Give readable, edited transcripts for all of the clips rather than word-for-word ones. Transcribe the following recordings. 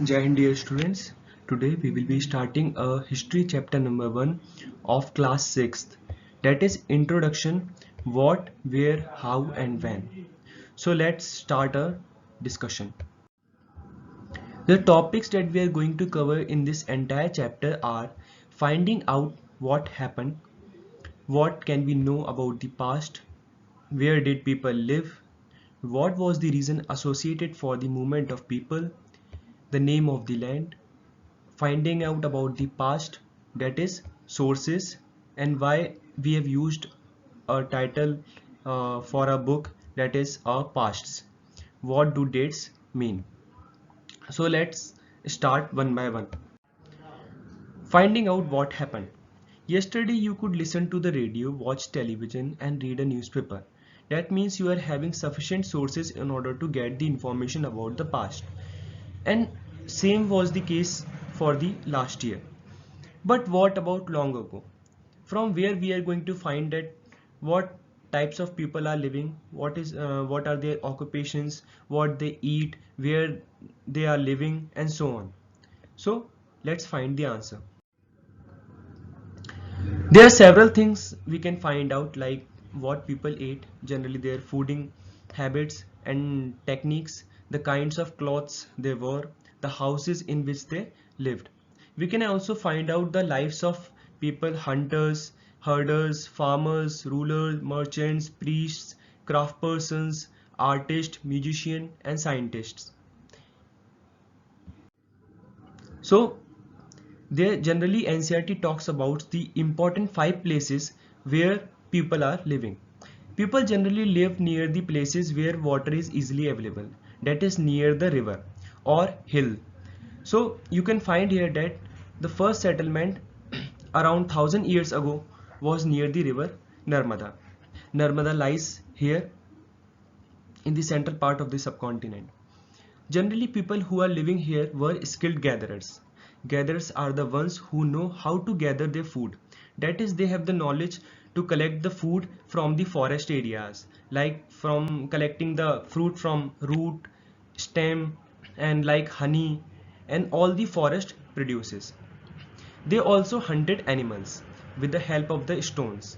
Jai Hind dear students. Today we will be starting a history chapter number 1 of class 6th, that is introduction, what, where, how and when. So let's start a discussion. The topics that we are going to cover in this entire chapter are finding out what happened, what can we know about the past, where did people live, what was the reason associated for the movement of people, the name of the land, finding out about the past, that is sources, and why we have used a title for a book, that is our pasts. What do dates mean? So let's start one by one. Finding out what happened. Yesterday you could listen to the radio, watch television and read a newspaper. That means you are having sufficient sources in order to get the information about the past. And same was the case for the last year. But what about long ago? From where we are going to find that what types of people are living, what are their occupations, what they eat, where they are living, and so on. So let's find the answer. There are several things we can find out, like what people ate, generally their fooding habits and techniques, the kinds of clothes they wore, the houses in which they lived. We can also find out the lives of people, hunters, herders, farmers, rulers, merchants, priests, craftspersons, artists, musicians, and scientists. So there generally NCERT talks about the important 5 places where people are living. People generally live near the places where water is easily available, that is near the river or hill. So you can find here that the first settlement around 1000 years ago was near the river Narmada. Narmada lies here in the central part of the subcontinent. Generally, people who are living here were skilled gatherers. Gatherers are the ones who know how to gather their food. That is, they have the knowledge to collect the food from the forest areas, like from collecting the fruit from root, stem, and like honey, and all the forest produces. They also hunted animals with the help of the stones.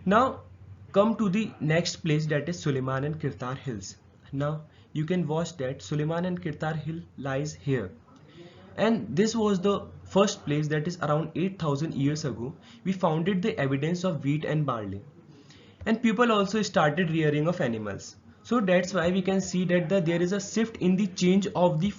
Now come to the next place, that is Suleiman and Kirtar hills. Now you can watch that Suleiman and Kirtar hill lies here. And this was the first place, that is around 8000 years ago. We founded the evidence of wheat and barley. And people also started rearing of animals. So that's why we can see that there is a shift in the change of the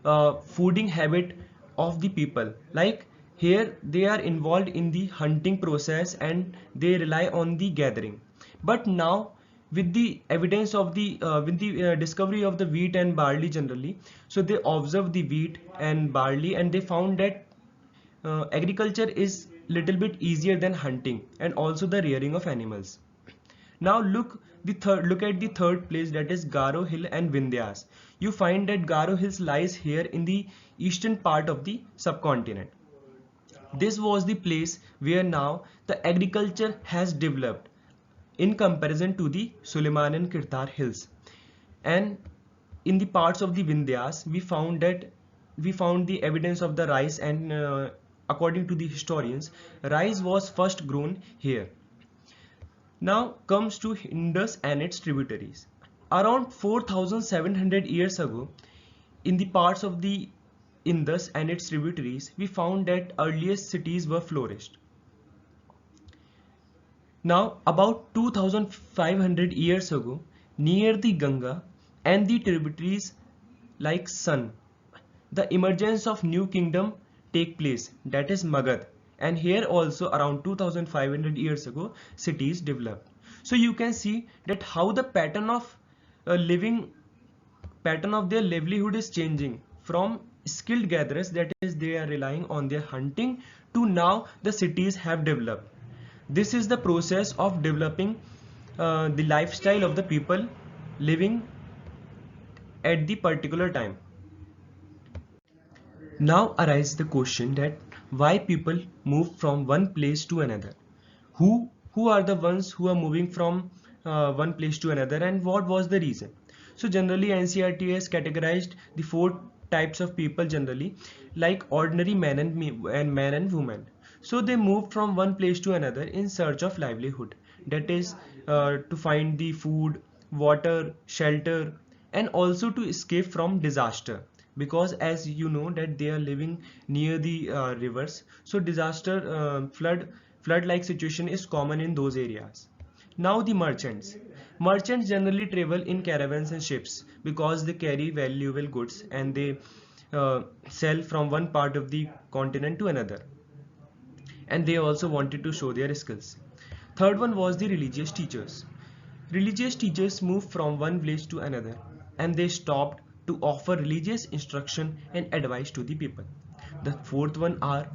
fooding habit of the people. Like here they are involved in the hunting process and they rely on the gathering. But now with the evidence of the discovery of the wheat and barley generally, so they observed the wheat and barley and they found that agriculture is little bit easier than hunting and also the rearing of animals. Now look at the third place, that is Garo Hill and Vindhyas. You find that Garo Hills lies here in the eastern part of the subcontinent. This was the place where now the agriculture has developed in comparison to the Suleiman and Kirtar hills. And in the parts of the Vindhyas, we found the evidence of the rice, and according to the historians, rice was first grown here. Now comes to Indus and its tributaries. Around 4700 years ago, in the parts of the Indus and its tributaries, we found that earliest cities were flourished. Now, about 2500 years ago, near the Ganga and the tributaries like Sun, the emergence of new kingdom take place, that is Magad. And here also around 2500 years ago, cities developed. So you can see that how the living pattern of their livelihood is changing from skilled gatherers, that is they are relying on their hunting, to now the cities have developed. This is the process of developing the lifestyle of the people living at the particular time. Now arises the question that why people move from one place to another. Who are the ones who are moving from one place to another, and what was the reason? So generally NCERT has categorized the four types of people generally, like ordinary men and men and women. So they moved from one place to another in search of livelihood. That is to find the food, water, shelter, and also to escape from disaster. Because as you know that they are living near the rivers, so disaster, flood like situation is common in those areas. Now the merchants. Merchants generally travel in caravans and ships because they carry valuable goods and they sell from one part of the continent to another. And they also wanted to show their skills. Third one was the religious teachers. Religious teachers moved from one village to another and they stopped to offer religious instruction and advice to the people. The fourth one are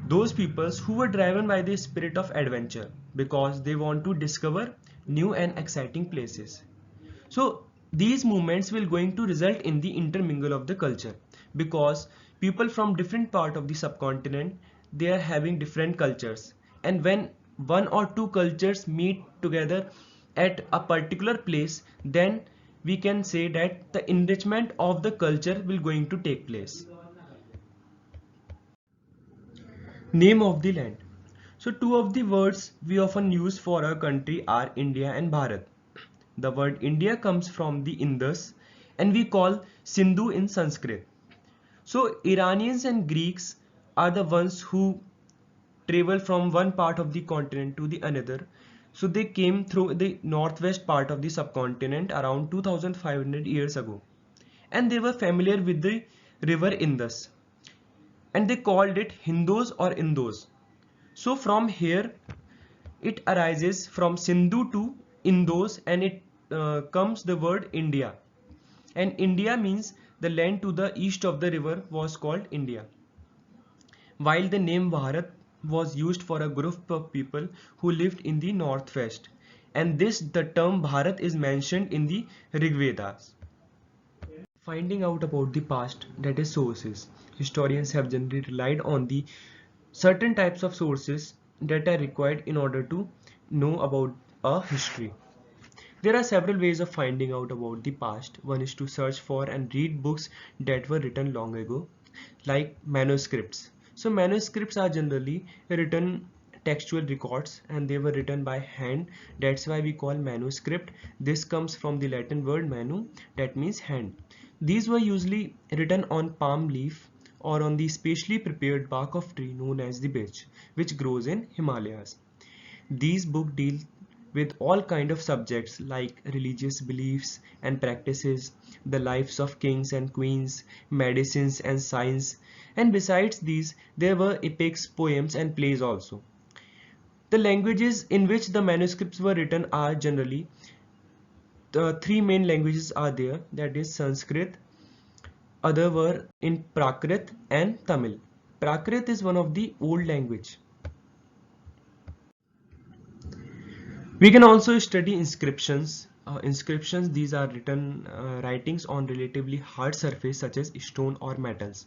those peoples who were driven by the spirit of adventure because they want to discover new and exciting places. So these movements will going to result in the intermingle of the culture because people from different part of the subcontinent, they are having different cultures, and when one or two cultures meet together at a particular place, then we can say that the enrichment of the culture will going to take place. Name of the land. So two of the words we often use for our country are India and Bharat. The word India comes from the Indus and we call Sindhu in Sanskrit. So Iranians and Greeks are the ones who travel from one part of the continent to the another. So they came through the northwest part of the subcontinent around 2500 years ago. And they were familiar with the river Indus. And they called it Hindus or Indus. So from here it arises from Sindhu to Indus and it comes the word India. And India means the land to the east of the river was called India. While the name Bharat was used for a group of people who lived in the northwest. And this the term Bharat is mentioned in the Rig Vedas. Finding out about the past, that is sources. Historians have generally relied on the certain types of sources that are required in order to know about a history. There are several ways of finding out about the past. One is to search for and read books that were written long ago, like manuscripts. So manuscripts are generally written textual records and they were written by hand. That's why we call manuscript. This comes from the Latin word manu, that means hand. These were usually written on palm leaf or on the specially prepared bark of tree known as the birch, which grows in Himalayas. These books deal with all kind of subjects like religious beliefs and practices, the lives of kings and queens, medicines and science, and besides these there were epics, poems and plays also. The languages in which the manuscripts were written are generally the three main languages are there, that is Sanskrit, other were in Prakrit and Tamil. Prakrit is one of the old language. We can also study inscriptions. Inscriptions, these are written writings on relatively hard surface such as stone or metals.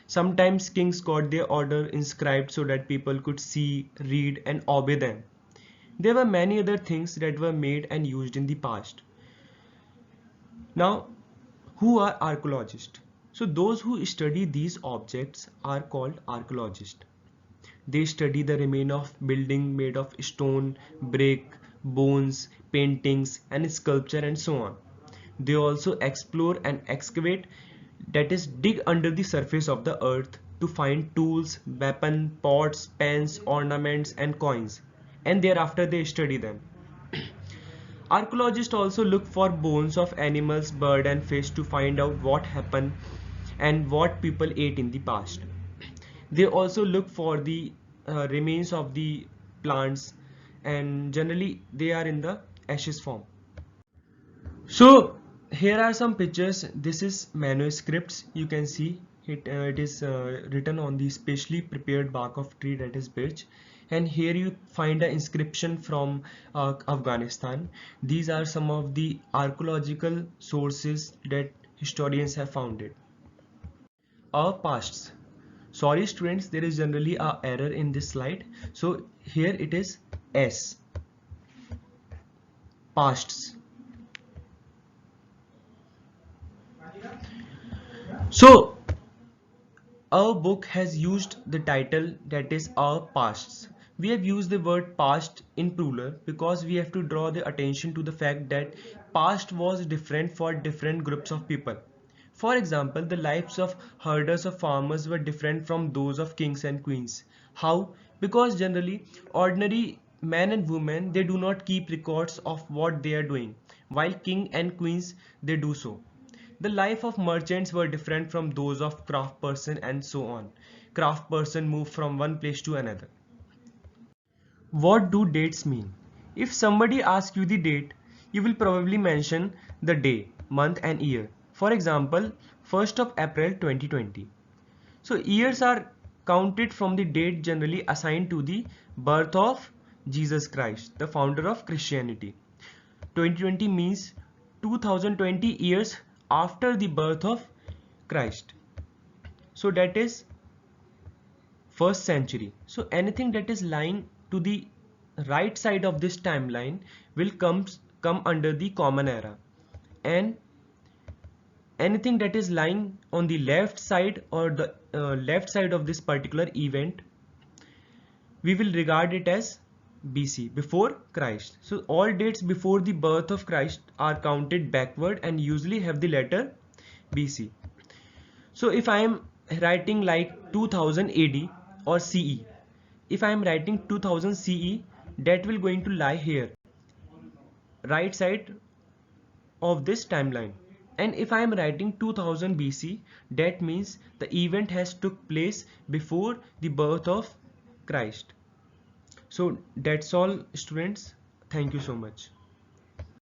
Sometimes kings got their order inscribed so that people could see, read and obey them. There were many other things that were made and used in the past. Now, who are archaeologists? So those who study these objects are called archaeologists. They study the remain of building made of stone, brick, bones, paintings and sculpture and so on. They also explore and excavate, that is dig under the surface of the earth to find tools, weapons, pots, pens, ornaments and coins, and thereafter they study them. Archaeologists also look for bones of animals, bird and fish to find out what happened and what people ate in the past. They also look for the remains of the plants and generally they are in the ashes form. So here are some pictures. This is manuscripts. You can see it is written on the specially prepared bark of tree, that is birch. And here you find an inscription from Afghanistan. These are some of the archaeological sources that historians have found it. Our pasts. Sorry students, there is generally a error in this slide. So here it is S, pasts. So our book has used the title that is Our Pasts. We have used the word past in plural because we have to draw the attention to the fact that past was different for different groups of people. For example, the lives of herders or farmers were different from those of kings and queens. How? Because generally, ordinary men and women, they do not keep records of what they are doing, while king and queens, they do so. The life of merchants were different from those of craftsperson and so on. Craftsperson moved from one place to another. What do dates mean? If somebody asks you the date, you will probably mention the day, month and year. For example, 1st of April 2020. So years are counted from the date generally assigned to the birth of Jesus Christ, the founder of Christianity. 2020 means 2020 years after the birth of Christ. So that is first century. So anything that is lying to the right side of this timeline will come under the common era, and anything that is lying on the left side or the left side of this particular event, we will regard it as BC, before Christ. So all dates before the birth of Christ are counted backward and usually have the letter BC. So if I am writing like 2000 AD or CE, if I am writing 2000 CE, that will going to lie here, right side of this timeline. And if I am writing 2000 BC, that means the event has took place before the birth of Christ. So that's all, students. Thank you so much.